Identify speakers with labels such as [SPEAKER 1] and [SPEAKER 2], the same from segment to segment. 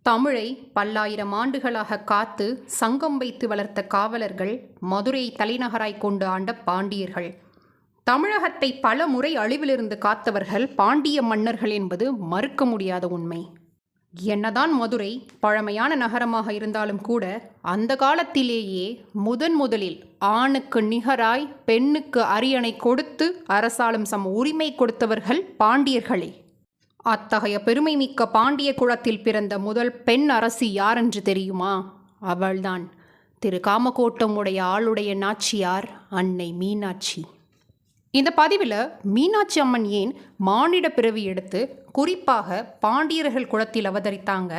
[SPEAKER 1] தமிழை பல்லாயிரம் ஆண்டுகளாக காத்து சங்கம் வைத்து வளர்த்த காவலர்கள், மதுரை தலைநகராய் கொண்டு ஆண்ட பாண்டியர்கள். தமிழகத்தை பல முறை அழிவிலிருந்து காத்தவர்கள் பாண்டிய மன்னர்கள் என்பது மறுக்க முடியாத உண்மை. என்னதான் மதுரை பழமையான நகரமாக இருந்தாலும் கூட, அந்த காலத்திலேயே முதலில் ஆணுக்கு நிகராய் பெண்ணுக்கு அரியணை கொடுத்து அரசாளும் சம உரிமை கொடுத்தவர்கள் பாண்டியர்களே. அத்தகைய பெருமை மிக்க பாண்டிய குலத்தில் பிறந்த முதல் பெண் அரசி யாரென்று தெரியுமா? அவள்தான் திரு காமகோட்டம் உடைய ஆளுடைய நாச்சியார் அன்னை மீனாட்சி. இந்த பதிவில் மீனாட்சி அம்மன் ஏன் மானிட பிறவி எடுத்து குறிப்பாக பாண்டியர்கள் குலத்தில் அவதரித்தாங்க,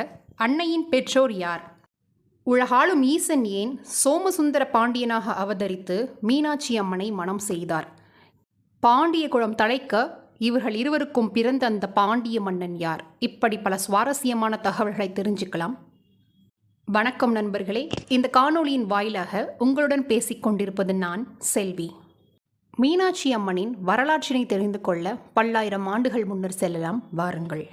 [SPEAKER 1] அன்னையின் பெற்றோர் யார், உலகாளும் ஈசன் ஏன் சோமசுந்தர பாண்டியனாக அவதரித்து மீனாட்சி அம்மனை மணம் செய்தார், பாண்டிய குலம் தழைக்க இவர்கள் இருவருக்கும் பிறந்த அந்த பாண்டிய மன்னன் யார், இப்படி பல சுவாரஸ்யமான தகவல்களை தெரிஞ்சுக்கலாம். வணக்கம் நண்பர்களே, இந்த காணொளியின் வாயிலாக உங்களுடன் பேசிக்கொண்டிருப்பது நான் செல்வி. மீனாட்சி அம்மனின் வரலாற்றினை தெரிந்து கொள்ள பல்லாயிரம் ஆண்டுகள் முன்னர் செல்லலாம், வாருங்கள்.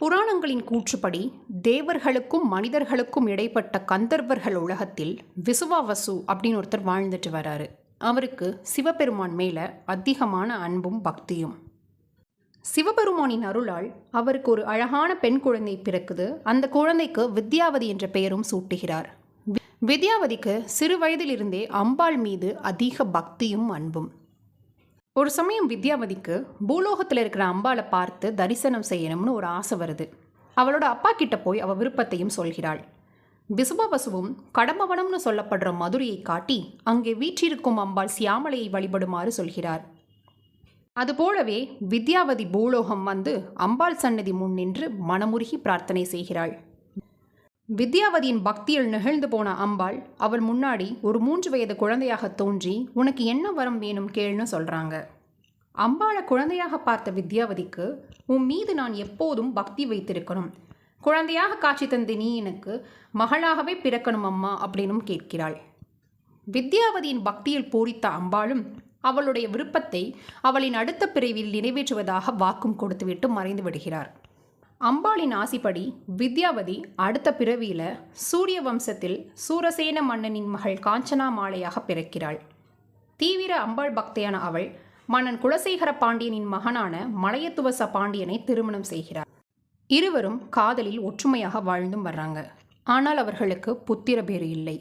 [SPEAKER 1] புராணங்களின் கூற்றுப்படி தேவர்களுக்கும் மனிதர்களுக்கும் இடைப்பட்ட கந்தர்வர்கள் உலகத்தில் விசுவாவசு அப்படின்னு ஒருத்தர் வாழ்ந்துட்டு வராரு. அவருக்கு சிவபெருமான் மேலே அதிகமான அன்பும் பக்தியும். சிவபெருமானின் அருளால் அவருக்கு ஒரு அழகான பெண் குழந்தை பிறக்குது. அந்த குழந்தைக்கு வித்யாவதி என்ற பெயரும் சூட்டுகிறார். வித்யாவதிக்கு சிறு வயதிலிருந்தே அம்பாள் மீது அதிக பக்தியும் அன்பும். ஒரு சமயம் வித்யாவதிக்கு பூலோகத்தில் இருக்கிற அம்பாளை பார்த்து தரிசனம் செய்யணும்னு ஒரு ஆசை வருது. அவளோட அப்பா கிட்ட போய் அவள் விருப்பத்தையும் சொல்கிறாள். விசுவவசுவும் கடம்பவனம்னு சொல்லப்படுற மதுரையை காட்டி அங்கே வீற்றிருக்கும் அம்பாள் சியாமலையை வழிபடுமாறு சொல்கிறார். அதுபோலவே வித்யாவதி பூலோகம் வந்து அம்பாள் சன்னதி முன் நின்று மனமுருகி பிரார்த்தனை செய்கிறாள். வித்யாவதியின் பக்தியில் நிகழ்ந்து போன அம்பாள் அவள் முன்னாடி ஒரு 3 வயது குழந்தையாக தோன்றி, உனக்கு என்ன வரம் வேணும் கேள்னு சொல்கிறாங்க. அம்பாளை குழந்தையாக பார்த்த வித்யாவதிக்கு, உன் மீது நான் எப்போதும் பக்தி வைத்திருக்கணும், குழந்தையாக காட்சி தந்து நீ எனக்கு மகளாகவே பிறக்கணும் அம்மா அப்படின்னும் கேட்கிறாள். வித்யாவதியின் பக்தியில் பூரித்த அம்பாளும் அவளுடைய விருப்பத்தை அவளின் அடுத்த பிறவியில் நிறைவேற்றுவதாக வாக்கும் கொடுத்துவிட்டு மறைந்து விடுகிறார். அம்பாளின் ஆசிப்படி வித்யாவதி அடுத்த பிறவியில் சூரிய வம்சத்தில் சூரசேன மன்னனின் மகள் காஞ்சனா மாலையாக பிறக்கிறாள். தீவிர அம்பாள் பக்தியான அவள் மன்னன் குலசேகர பாண்டியனின் மகனான மலையத்துவச பாண்டியனை திருமணம் செய்கிறார். இருவரும் காதலில் ஒற்றுமையாக வாழ்ந்தும் வர்றாங்க. ஆனால் அவர்களுக்கு புத்திர பேறு இல்லை.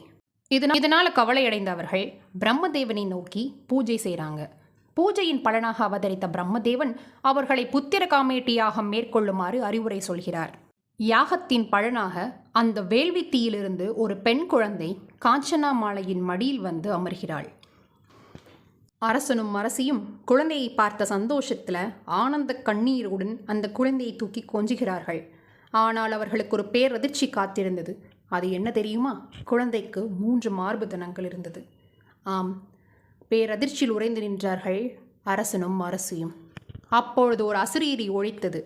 [SPEAKER 1] இதனால் கவலையடைந்த அவர்கள் பிரம்மதேவனை நோக்கி பூஜை செய்கிறாங்க. பூஜையின் பலனாக அவதரித்த பிரம்மதேவன் அவர்களை புத்திர காமேட்டி யாகம் மேற்கொள்ளுமாறு அறிவுரை சொல்கிறார். யாகத்தின் பலனாக அந்த வேள்வி தீயிலிருந்து ஒரு பெண் குழந்தை காஞ்சனா மாலையின் மடியில் வந்து அமர்கிறாள். அரசனும் அரசியும் குழந்தையை பார்த்த சந்தோஷத்தில் ஆனந்த கண்ணீருடன் அந்த குழந்தையை தூக்கி கொஞ்சுகிறார்கள். ஆனால் அவர்களுக்கு ஒரு பேரதிர்ச்சி காத்திருந்தது. அது என்ன தெரியுமா? குழந்தைக்கு 3 மார்பு தனங்கள் இருந்தது. ஆம், பேரதிர்ச்சியில் உறைந்து நின்றார்கள் அரசனும் அரசியும். அப்பொழுது ஒரு அசரீரி ஒழித்தது.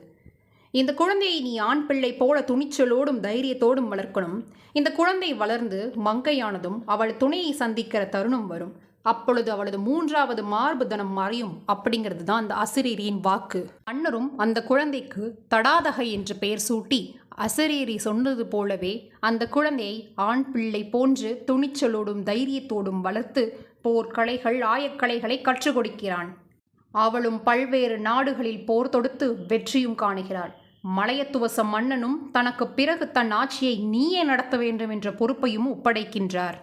[SPEAKER 1] இந்த குழந்தையை நீ ஆண் பிள்ளை போல துணிச்சலோடும் தைரியத்தோடும் வளர்க்கணும். இந்த குழந்தை வளர்ந்து மங்கையானதும் அவள் துணையை சந்திக்கிற தருணம் வரும். அப்பொழுது அவளது 3வது மார்பு தனம் மறையும். அப்படிங்கிறது தான் அந்த அசரீரியின் வாக்கு. மன்னரும் அந்த குழந்தைக்கு தடாதகை என்று பெயர் சூட்டி அசரீரி சொன்னது போலவே அந்த குழந்தையை ஆண் பிள்ளை போன்று துணிச்சலோடும் தைரியத்தோடும் வளர்த்து போர்க்கலைகள் ஆயக்கலைகளை கற்றுக் கொடுக்கிறான். அவளும் பல்வேறு நாடுகளில் போர் தொடுத்து வெற்றியும் காணுகிறாள். மலையத்துவச மன்னனும் தனக்கு பிறகு தன் ஆட்சியை நீயே நடத்த வேண்டும் என்ற பொறுப்பையும் ஒப்படைக்கின்றார்.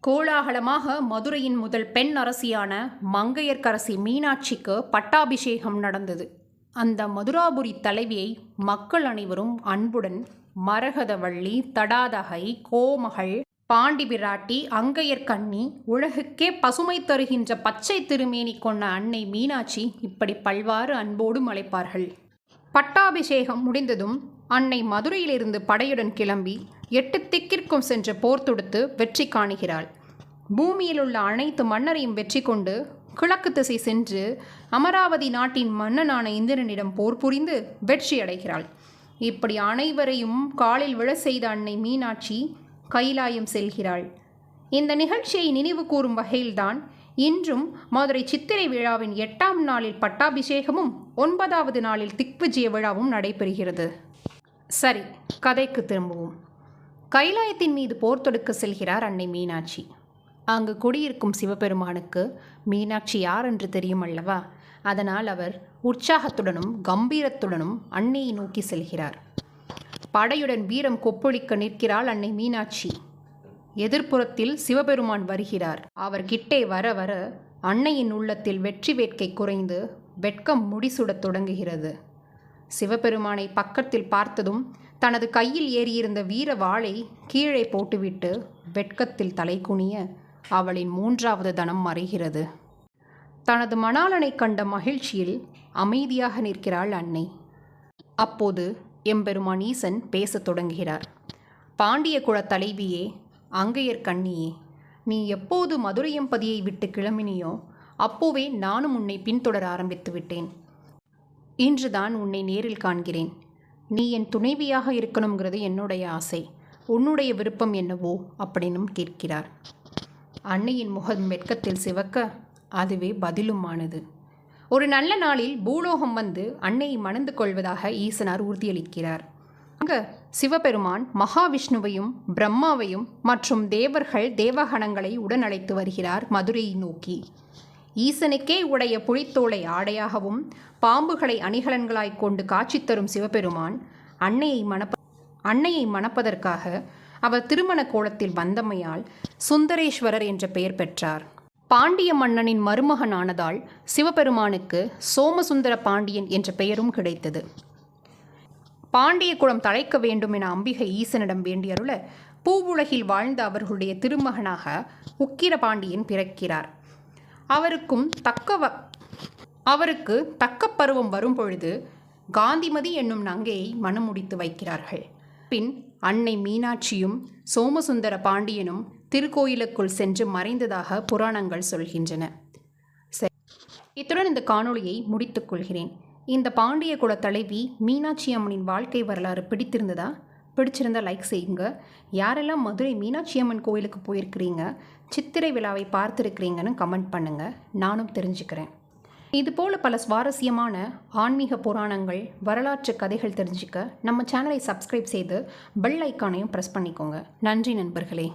[SPEAKER 1] கோலாகலமாக மதுரையின் முதல் பெண் அரசியான மங்கையர்க்கரசி மீனாட்சிக்கு பட்டாபிஷேகம் நடந்தது. அந்த மதுராபுரி தலைவியை மக்கள் அனைவரும் அன்புடன் மரகதவள்ளி, தடாதகை, கோமகள், பாண்டி பிராட்டி, அங்கையர்கண்ணி, உலகுக்கே பசுமை தருகின்ற பச்சை திருமேனி கொண்ட அன்னை மீனாட்சி இப்படி பல்வாறு அன்போடும் அழைப்பார்கள். பட்டாபிஷேகம் முடிந்ததும் அன்னை மதுரையிலிருந்து படையுடன் கிளம்பி 8 திக்கிற்கும் சென்று போர் தொடுத்து வெற்றி காணுகிறாள். பூமியில் உள்ள அனைத்து மன்னரையும் வெற்றி கொண்டு கிழக்கு திசை சென்று அமராவதி நாட்டின் மன்னனான இந்திரனிடம் போர் புரிந்து வெற்றி அடைகிறாள். இப்படி அனைவரையும் காலில் விழ செய்த அன்னை மீனாட்சி கைலாயம் செல்கிறாள். இந்த நிகழ்ச்சியை நினைவு கூறும் வகையில்தான் இன்றும் மதுரை சித்திரை விழாவின் 8ஆம் நாளில் பட்டாபிஷேகமும் 9வது நாளில் திக்விஜய விழாவும் நடைபெறுகிறது. சரி, கதைக்கு திரும்புவோம். கைலாயத்தின் மீது போர் தொடுக்க செல்கிறார் அன்னை மீனாட்சி. அங்கு குடியிருக்கும் சிவபெருமானுக்கு மீனாட்சி யார் என்று தெரியும் அல்லவா? அதனால் அவர் உற்சாகத்துடனும் கம்பீரத்துடனும் அன்னையை நோக்கி செல்கிறார். படையுடன் வீரம் கொப்பளிக்க நிற்கிறாள் அன்னை மீனாட்சி. எதிர்ப்புறத்தில் சிவபெருமான் வருகிறார். அவர் கிட்டே வர வர அன்னையின் உள்ளத்தில் வெற்றி வேட்கை குறைந்து வெட்கம் முடிசூடத் தொடங்குகிறது. சிவபெருமானை பக்கத்தில் பார்த்ததும் தனது கையில் ஏறியிருந்த வீர வாளை கீழே போட்டுவிட்டு வெட்கத்தில் தலை குனிய அவளின் 3வது தனம் மறைகிறது. தனது மணாளனை கண்ட மகிழ்ச்சியில் அமைதியாக நிற்கிறாள் அன்னை. அப்போது எம்பெருமான் ஈசன் பேசத் தொடங்குகிறார். பாண்டிய குல தலைவியே, அங்கையர் கண்ணியே, நீ எப்போது மதுரையம்பதியை விட்டு கிளம்பினியோ அப்போவே நானும் உன்னை பின்தொடர ஆரம்பித்து விட்டேன். இன்றுதான் உன்னை நேரில் காண்கிறேன். நீ என் துணைவியாக இருக்கணுங்கிறது என்னுடைய ஆசை. உன்னுடைய விருப்பம் என்னவோ அப்படின்னும் கேட்கிறார். அன்னையின் முகம் வெட்கத்தில் சிவக்க அதுவே பதிலுமானது. ஒரு நல்ல நாளில் பூலோகம் வந்து அன்னையை மணந்து கொள்வதாக ஈசனார் உறுதியளிக்கிறார். அங்கே சிவபெருமான் மகாவிஷ்ணுவையும் பிரம்மாவையும் மற்றும் தேவர்கள் தேவகணங்களை உடன் அழைத்து வருகிறார் மதுரையை நோக்கி. ஈசனுக்கே உடைய புலித்தோலை ஆடையாகவும் பாம்புகளை அணிகலன்களாய் கொண்டு காட்சி தரும் சிவபெருமான் அன்னையை மணப்பதற்காக அவர் திருமண கோலத்தில் வந்தமையால் சுந்தரேஸ்வரர் என்ற பெயர் பெற்றார். பாண்டிய மன்னனின் மருமகனானதால் சிவபெருமானுக்கு சோமசுந்தர பாண்டியன் என்ற பெயரும் கிடைத்தது. பாண்டிய குலம் தழைக்க வேண்டும் என அம்பிகை ஈசனிடம் வேண்டியருள பூவுலகில் வாழ்ந்த அவர்களுடைய திருமகனாக உக்கிர பாண்டியன் பிறக்கிறார். அவருக்கு தக்க பருவம் வரும் பொழுது காந்திமதி என்னும் நங்கையை மணமுடித்து வைக்கிறார்கள். பின் அன்னை மீனாட்சியும் சோமசுந்தர பாண்டியனும் திருக்கோயிலுக்குள் சென்று மறைந்ததாக புராணங்கள் சொல்கின்றன. இத்துடன் இந்த காணொளியை முடித்துக் கொள்கிறேன். இந்த பாண்டிய குல தலைவி மீனாட்சி அம்மனின் வாழ்க்கை வரலாறு பிடிச்சிருந்தா லைக் செய்யுங்க. யாரெல்லாம் மதுரை மீனாட்சி அம்மன் கோயிலுக்கு போயிருக்கிறீங்க, சித்திரை விழாவை பார்த்துருக்கிறீங்கன்னு கமெண்ட் பண்ணுங்கள், நானும் தெரிஞ்சுக்கிறேன். இதுபோல் பல சுவாரஸ்யமான ஆன்மீக புராணங்கள், வரலாற்று கதைகள் தெரிஞ்சுக்க நம்ம சேனலை சப்ஸ்கிரைப் செய்து பெல் ஐக்கானையும் ப்ரெஸ் பண்ணிக்கோங்க. நன்றி நண்பர்களே.